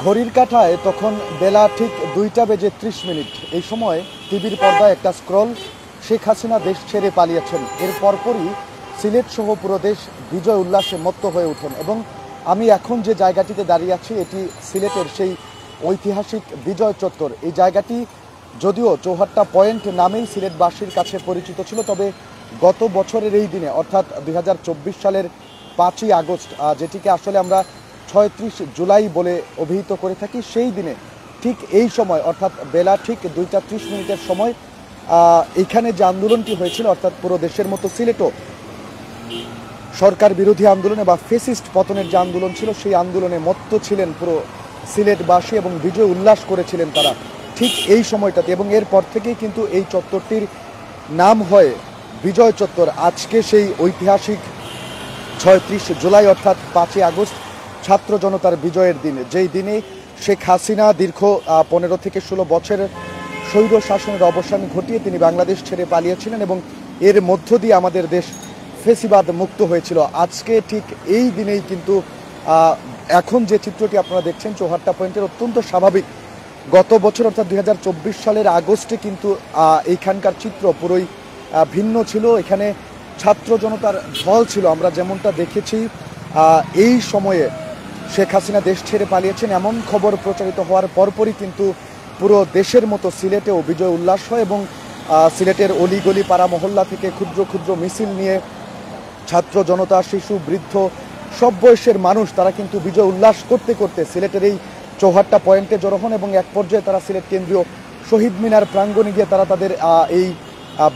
ঘড়ির কাঁটায় তখন বেলা ঠিক 2:30 এই সময় টিভির পর্দায় একটা স্ক্রল, শেখ হাসিনা দেশ ছেড়ে পালিয়েছেন। এর পরপরই সিলেট সহ পুরো দেশ বিজয় উল্লাসে মত্ত হয়ে ওঠেন। এবং আমি এখন যে জায়গাটিতে দাঁড়িয়ে আছি এটি সিলেটের সেই ঐতিহাসিক বিজয় চত্বর। এই জায়গাটি যদিও চৌহাট্টা পয়েন্ট নামেই সিলেটবাসীর কাছে পরিচিত ছিল, তবে গত বছরের এই দিনে অর্থাৎ 2024 সালের 5ই আগস্ট, যেটিকে আসলে আমরা 36 জুলাই বলে অভিহিত করে থাকি, সেই দিনে ঠিক এই সময় অর্থাৎ বেলা ঠিক 2:30 সময় এখানে যে আন্দোলনটি হয়েছিল, অর্থাৎ পুরো দেশের মতো সিলেটও সরকার বিরোধী আন্দোলনে বা ফেসিস্ট পতনের যে আন্দোলন ছিল সেই আন্দোলনে মত্ত ছিলেন পুরো সিলেটবাসী এবং বিজয় উল্লাস করেছিলেন তারা ঠিক এই সময়টাতে। এবং এরপর থেকেই কিন্তু এই চত্বরটির নাম হয় বিজয় চত্বর। আজকে সেই ঐতিহাসিক 36 জুলাই অর্থাৎ 5ই আগস্ট ছাত্র জনতার বিজয়ের দিন, যেই দিনে শেখ হাসিনা দীর্ঘ 15 থেকে 16 বছরের স্বৈর শাসনের অবসান ঘটিয়ে তিনি বাংলাদেশ ছেড়ে পালিয়েছিলেন এবং এর মধ্য দিয়ে আমাদের দেশ ফেসিবাদ মুক্ত হয়েছিল। আজকে ঠিক এই দিনেই কিন্তু এখন যে চিত্রটি আপনারা দেখছেন চৌহাট্টা পয়েন্টের, অত্যন্ত স্বাভাবিক। গত বছর অর্থাৎ 2024 সালের আগস্টে কিন্তু এইখানকার চিত্র পুরোই ভিন্ন ছিল। এখানে ছাত্র জনতার ঢল ছিল। আমরা যেমনটা দেখেছি এই সময়ে শেখ হাসিনা দেশ ছেড়ে পালিয়েছেন এমন খবর প্রচারিত হওয়ার পরপরই কিন্তু পুরো দেশের মতো সিলেটেও বিজয় উল্লাস হয় এবং সিলেটের অলিগলি পাড়া মহল্লা থেকে ক্ষুদ্র ক্ষুদ্র মিছিল নিয়ে ছাত্র জনতা, শিশু, বৃদ্ধ সব বয়সের মানুষ তারা কিন্তু বিজয় উল্লাস করতে করতে সিলেটের এই চৌহাট্টা পয়েন্টে জড়ো হন এবং এক পর্যায়ে তারা সিলেট কেন্দ্রীয় শহীদ মিনার প্রাঙ্গণে গিয়ে তারা তাদের এই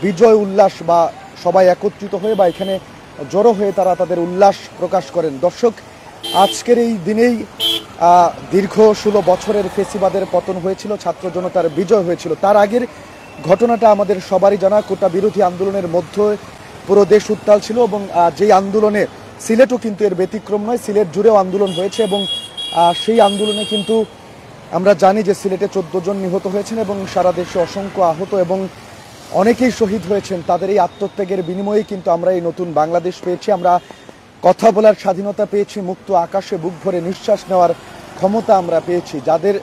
বিজয় উল্লাস বা সবাই একত্রিত হয়ে বা এখানে জড়ো হয়ে তারা তাদের উল্লাস প্রকাশ করেন। দর্শক, আজকের এই দিনেই দীর্ঘ 16 বছরের ফেসিবাদের পতন হয়েছিল, ছাত্র জনতার বিজয় হয়েছিল। তার আগের ঘটনাটা আমাদের সবারই জানা, কোটা বিরোধী আন্দোলনের মধ্যে পুরো দেশ উত্তাল ছিল এবং যেই আন্দোলনে সিলেটও কিন্তু এর ব্যতিক্রম নয়, সিলেট জুড়েও আন্দোলন হয়েছে এবং সেই আন্দোলনে কিন্তু আমরা জানি যে সিলেটে 14 জন নিহত হয়েছেন এবং সারা দেশে অসংখ্য আহত এবং অনেকেই শহীদ হয়েছেন। তাদের এই আত্মত্যাগের বিনিময়ে কিন্তু আমরা এই নতুন বাংলাদেশ পেয়েছি, আমরা কথা বলার স্বাধীনতা পেয়েছি, মুক্ত আকাশে বুক ভরে নিঃশ্বাস নেওয়ার ক্ষমতা আমরা পেয়েছি। যাদের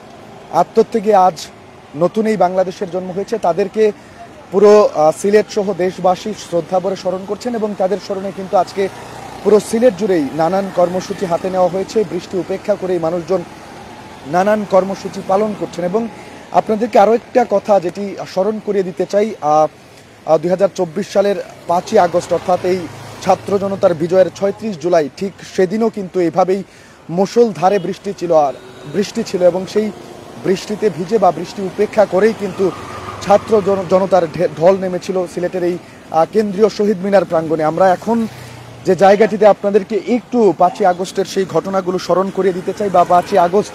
আত্মত্যাগে আজ নতুন এই বাংলাদেশের জন্ম হয়েছে তাদেরকে পুরো সিলেট সহ দেশবাসী শ্রদ্ধা ভরে স্মরণ করছেন এবং তাদের স্মরণে কিন্তু আজকে পুরো সিলেট জুড়েই নানান কর্মসূচি হাতে নেওয়া হয়েছে। বৃষ্টি উপেক্ষা করেই মানুষজন নানান কর্মসূচি পালন করছেন। এবং আপনাদেরকে আরও একটা কথা যেটি স্মরণ করিয়ে দিতে চাই, 2024 সালের 5ই আগস্ট অর্থাৎ এই ছাত্র জনতার বিজয়ের 36 জুলাই ঠিক সেদিনও কিন্তু এভাবেই মুষলধারে বৃষ্টি ছিল এবং সেই বৃষ্টিতে ভিজে বা বৃষ্টি উপেক্ষা করেই কিন্তু ছাত্র জনতার ঢল নেমেছিল সিলেটের এই কেন্দ্রীয় শহীদ মিনার প্রাঙ্গণে। আমরা এখন যে জায়গাটিতে আপনাদেরকে একটু 5ই আগস্টের সেই ঘটনাগুলো স্মরণ করিয়ে দিতে চাই বা 5ই আগস্ট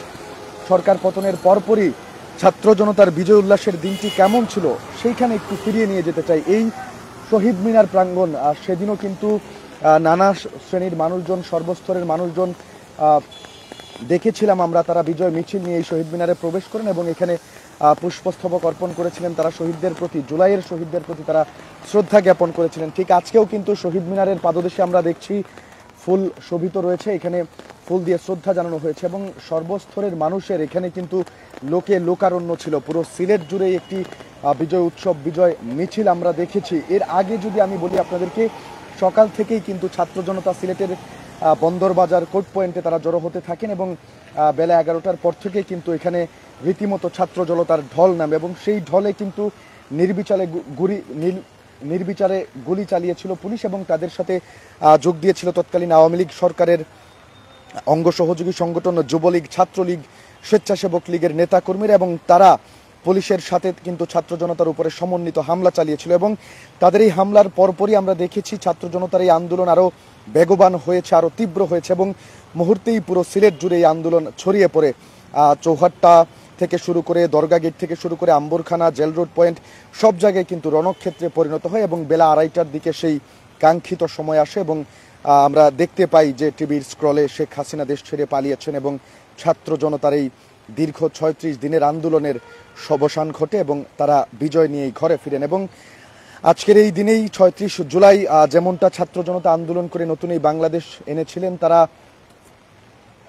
সরকার পতনের পরপরই ছাত্র জনতার বিজয় উল্লাসের দিনটি কেমন ছিল সেইখানে একটু ফিরিয়ে নিয়ে যেতে চাই। এই শহীদ মিনার প্রাঙ্গণ, সেদিনও কিন্তু নানা শ্রেণীর মানুষজন, সর্বস্তরের মানুষজন দেখেছিলাম আমরা, তারা বিজয় মিছিল নিয়ে এই শহীদ মিনারে প্রবেশ করেন এবং এখানে পুষ্পস্তবক অর্পণ করেছিলেন। তারা শহীদদের প্রতি, জুলাইয়ের শহীদদের প্রতি তারা শ্রদ্ধা জ্ঞাপন করেছিলেন। ঠিক আজকেও কিন্তু শহীদ মিনারের পাদদেশে আমরা দেখছি ফুল শোভিত রয়েছে, এখানে ফুল দিয়ে শ্রদ্ধা জানানো হয়েছে এবং সর্বস্তরের মানুষের এখানে কিন্তু লোকারণ্য ছিল। পুরো সিলেট জুড়ে একটি বিজয় উৎসব, বিজয় মিছিল আমরা দেখেছি। এর আগে যদি আমি বলি আপনাদেরকে, সকাল থেকেই কিন্তু ছাত্র জনতা সিলেটের বন্দরবাজার কোর্ট পয়েন্টে তারা জড়ো হতে থাকেন এবং বেলা 11টার পর থেকেই কিন্তু এখানে রীতিমতো ছাত্র জনতার ঢল নামে এবং সেই ঢলে কিন্তু নির্বিচারে গুলি চালিয়েছিল পুলিশ এবং তাদের সাথে যোগ দিয়েছিল তৎকালীন আওয়ামী লীগ সরকারের অঙ্গ সহযোগী সংগঠন যুবলীগ, ছাত্রলীগ, স্বেচ্ছাসেবক লীগের নেতাকর্মীরা এবং তারা পুলিশের সাথে কিন্তু ছাত্র জনতার উপরে সমন্বিত হামলা চালিয়েছিল এবং তাদের এই হামলার পরপরই আমরা দেখেছি ছাত্র জনতার এই আন্দোলন আরও বেগবান হয়েছে, আরও তীব্র হয়েছে এবং মুহূর্তেই পুরো সিলেট জুড়ে এই আন্দোলন ছড়িয়ে পড়ে। চৌহাট্টা থেকে শুরু করে দরগা গেট থেকে শুরু করে আম্বরখানা, জেল রোড পয়েন্ট সব জায়গায় কিন্তু রণক্ষেত্রে পরিণত হয় এবং বেলা 2:30টার দিকে সেই কাঙ্ক্ষিত সময় আসে এবং আমরা দেখতে পাই যে টিভির স্ক্রলে শেখ হাসিনা দেশ ছেড়ে পালিয়েছেন এবং ছাত্র জনতার এই দীর্ঘ 36 দিনের আন্দোলনের অবসান ঘটে এবং তারা বিজয় নিয়েই ঘরে ফিরেন। এবং আজকের এই দিনেই 36 জুলাই যেমনটা ছাত্র জনতা আন্দোলন করে নতুন এই বাংলাদেশ এনেছিলেন, তারা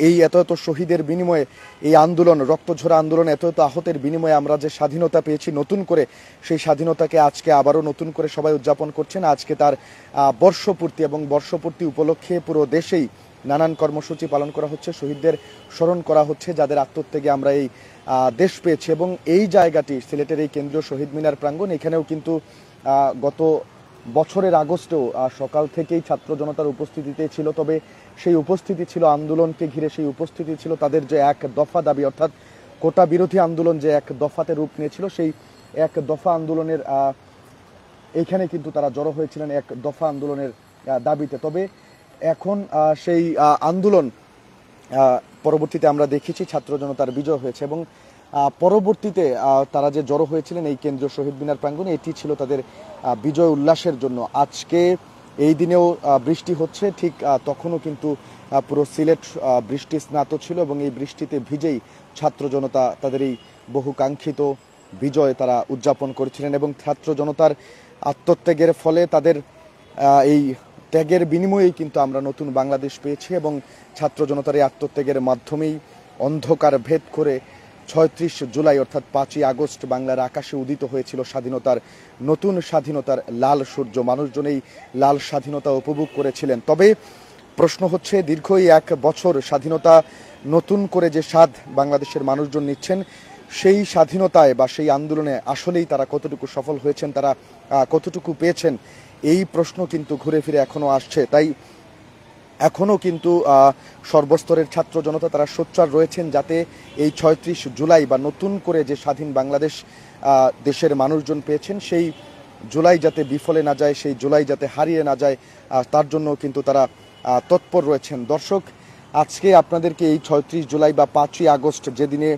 এই এত এত শহীদের বিনিময়ে এই আন্দোলন, রক্তঝরা আন্দোলন, এত এত আহতের বিনিময়ে আমরা যে স্বাধীনতা পেয়েছি নতুন করে, সেই স্বাধীনতাকে আজকে আবারও নতুন করে সবাই উদযাপন করছেন। আজকে তার বর্ষপূর্তি, এবং বর্ষপূর্তি উপলক্ষে পুরো দেশেই নানান কর্মসূচি পালন করা হচ্ছে, শহীদদের স্মরণ করা হচ্ছে যাদের আত্মত্যাগে আমরা এই দেশ পেয়েছি। এবং এই জায়গাটি সিলেটের এই কেন্দ্রীয় শহীদ মিনার প্রাঙ্গণ, এখানেও কিন্তু গত বছরের আগস্টেও সকাল থেকেই ছাত্র জনতার উপস্থিতিতে ছিল, তবে সেই উপস্থিতি ছিল আন্দোলনকে ঘিরে, সেই উপস্থিতি ছিল তাদের যে এক দফা দাবি, অর্থাৎ কোটা বিরোধী আন্দোলন যে এক দফাতে রূপ নিয়েছিল, সেই এক দফা আন্দোলনের এইখানে কিন্তু তারা জড়ো হয়েছিলেন এক দফা আন্দোলনের দাবিতে। তবে এখন সেই আন্দোলন পরবর্তীতে আমরা দেখেছি ছাত্র জনতার বিজয় হয়েছে, এবং পরবর্তীতে তারা যে জড়ো হয়েছিলেন এই কেন্দ্রীয় শহীদ মিনার প্রাঙ্গণে, এটি ছিল তাদের বিজয় উল্লাসের জন্য। আজকে এই দিনেও বৃষ্টি হচ্ছে, ঠিক তখনও কিন্তু পুরো সিলেট বৃষ্টি স্নাত ছিল, এবং এই বৃষ্টিতে ভিজেই ছাত্র জনতা তাদের এই বহুকাঙ্ক্ষিত বিজয় তারা উদযাপন করেছিলেন। এবং ছাত্র জনতার আত্মত্যাগের ফলে, তাদের এই ত্যাগের বিনিময়েই কিন্তু আমরা নতুন বাংলাদেশ পেয়েছি, এবং ছাত্র জনতার এই আত্মত্যাগের মাধ্যমেই অন্ধকার ভেদ করে ৩৬ জুলাই অর্থাৎ ৫ই আগস্ট বাংলার আকাশে উদিত হয়েছিল স্বাধীনতার, নতুন স্বাধীনতার লাল সূর্য। মানুষজন এই লাল স্বাধীনতা উপভোগ করেছিলেন। তবে প্রশ্ন হচ্ছে, দীর্ঘ এক বছর স্বাধীনতা নতুন করে যে স্বাদ বাংলাদেশের মানুষজন নিচ্ছেন, সেই স্বাধীনতায় বা সেই আন্দোলনে আসলেই তারা কতটুকু সফল হয়েছেন, তারা কতটুকু পেয়েছেন, এই প্রশ্ন কিন্তু ঘুরে ফিরে এখনো আসছে। তাই এখনও কিন্তু সর্বস্তরের ছাত্র জনতা তারা সোচ্চার রয়েছেন যাতে এই ৩৬ জুলাই বা নতুন করে যে স্বাধীন বাংলাদেশ দেশের মানুষজন পেয়েছেন, সেই জুলাই যাতে বিফলে না যায়, সেই জুলাই যাতে হারিয়ে না যায়, তার জন্য কিন্তু তারা তৎপর রয়েছেন। দর্শক, আজকে আপনাদেরকে এই ৩৬ জুলাই বা ৫ই আগস্ট যেদিনে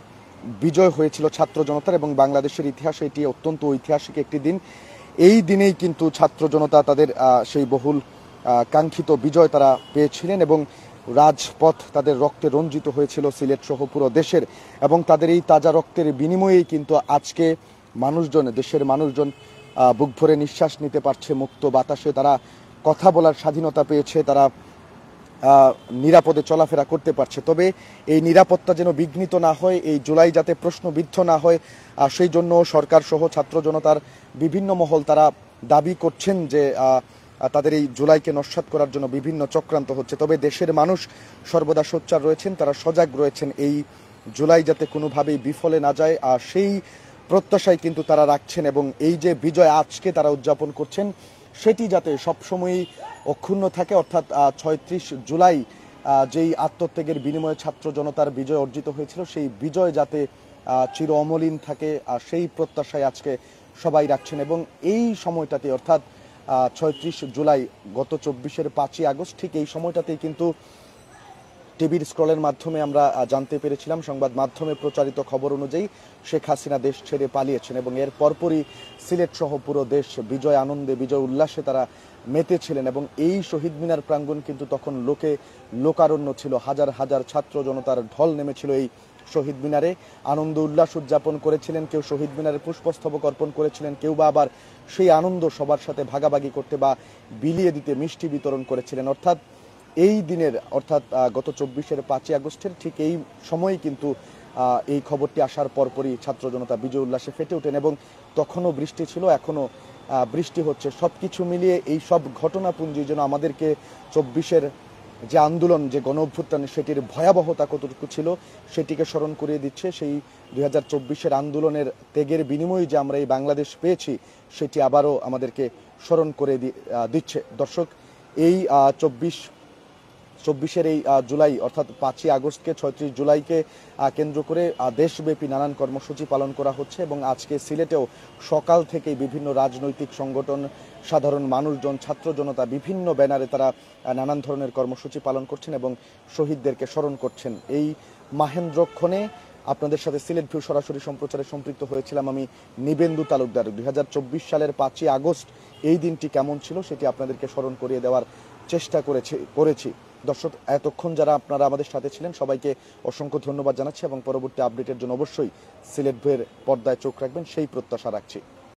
বিজয় হয়েছিল ছাত্র জনতার এবং বাংলাদেশের ইতিহাসে এটি অত্যন্ত ঐতিহাসিক একটি দিন, এই দিনেই কিন্তু ছাত্র জনতা তাদের সেই বহুল কাঙ্ক্ষিত বিজয় তারা পেয়েছিলেন, এবং রাজপথ তাদের রক্তে রঞ্জিত হয়েছিল সিলেট সহ পুরো দেশের। এবং তাদের এই তাজা রক্তের বিনিময়েই কিন্তু আজকে মানুষজন, দেশের মানুষজন বুক ভরে নিঃশ্বাস নিতে পারছে মুক্ত বাতাসে, তারা কথা বলার স্বাধীনতা পেয়েছে, তারা নিরাপদে চলাফেরা করতে পারছে। তবে এই নিরাপত্তা যেন বিঘ্নিত না হয়, এই জুলাই যাতে প্রশ্নবিদ্ধ না হয়, সেই জন্য সরকার সহ ছাত্র জনতার বিভিন্ন মহল তারা দাবি করছেন যে তাদের এই জুলাইকে নস্যাৎ করার জন্য বিভিন্ন চক্রান্ত হচ্ছে। তবে দেশের মানুষ সর্বদা সোচ্চার রয়েছেন, তারা সজাগ রয়েছেন এই জুলাই যাতে কোনোভাবেই বিফলে না যায়, আর সেই প্রত্যাশায় কিন্তু তারা রাখছেন। এবং এই যে বিজয় আজকে তারা উদযাপন করছেন, সেটি যাতে সবসময়ই অক্ষুণ্ণ থাকে, অর্থাৎ ৩৬ জুলাই যেই আত্মত্যাগের বিনিময়ে ছাত্র জনতার বিজয় অর্জিত হয়েছিল, সেই বিজয় যাতে চির অমলিন থাকে, সেই প্রত্যাশায় আজকে সবাই রাখছেন। এবং এই সময়টাতে অর্থাৎ ৩৬ জুলাই গত ২৪-এর ৫ই আগস্ট, ঠিক এই সময়টাতেই কিন্তু টিভির স্ক্রলের মাধ্যমে আমরা জানতে পেরেছিলাম, সংবাদ মাধ্যমে প্রচারিত খবর অনুযায়ী শেখ হাসিনা দেশ ছেড়ে পালিয়েছেন, এবং এর পরপরই সিলেট সহ পুরো দেশ বিজয় আনন্দে, বিজয় উল্লাসে তারা মেতেছিলেন। এবং এই শহীদ মিনার প্রাঙ্গণ কিন্তু তখন লোকারণ্য ছিল, হাজার হাজার ছাত্র জনতার ঢল নেমেছিল এই শহীদ মিনারে, আনন্দ উল্লাস উদযাপন করেছিলেন। কেউ শহীদ মিনারে পুষ্পস্তবক অর্পণ করেছিলেন, কেউ বা আবার সেই আনন্দ সবার সাথে ভাগাভাগি করতে বা বিলিয়ে দিতে মিষ্টি বিতরণ করেছিলেন। অর্থাৎ এই দিনের, অর্থাৎ গত ২৪-এর ৫ই আগস্টের ঠিক এই সময় কিন্তু এই খবরটি আসার পরপরই ছাত্র জনতা বিজয় উল্লাসে ফেটে ওঠেন, এবং তখনও বৃষ্টি ছিল, এখনও বৃষ্টি হচ্ছে। সব কিছু মিলিয়ে এই সব ঘটনাপুঞ্জি যেন আমাদেরকে ২৪-এর যে আন্দোলন, যে গণ অভ্যুত্থান, সেটির ভয়াবহতা কতটুকু ছিল সেটিকে স্মরণ করিয়ে দিচ্ছে। সেই ২০২৪-এর আন্দোলনের ত্যাগের বিনিময়ে যে আমরা এই বাংলাদেশ পেয়েছি, সেটি আবারও আমাদেরকে স্মরণ করে দিচ্ছে। দর্শক, এই ২৪-এর এই জুলাই অর্থাৎ ৫ই আগস্টকে ৩৬ জুলাইকে কেন্দ্র করে দেশব্যাপী নানান কর্মসূচি পালন করা হচ্ছে, এবং আজকে সিলেটেও সকাল থেকেই বিভিন্ন রাজনৈতিক সংগঠন, সাধারণ মানুষজন, ছাত্র জনতা বিভিন্ন ব্যানারে তারা নানান ধরনের কর্মসূচি পালন করছেন এবং শহীদদেরকে স্মরণ করছেন। এই মাহেন্দ্রক্ষণে আপনাদের সাথে সিলেট ভিউ সরাসরি সম্প্রচারে সম্পৃক্ত হয়েছিলাম আমি, নিবেন্দু তালুকদার। ২০২৪ সালের ৫ই আগস্ট এই দিনটি কেমন ছিল সেটি আপনাদেরকে স্মরণ করিয়ে দেওয়ার চেষ্টা করেছি। দর্শক, এতক্ষণ যারা আপনারা আমাদের সাথে ছিলেন সবাইকে অসংখ্য ধন্যবাদ জানাচ্ছি, এবং পরবর্তী আপডেটের জন্য অবশ্যই সিলেট ভিউয়ের পর্দায় চোখ রাখবেন সেই প্রত্যাশা রাখছি।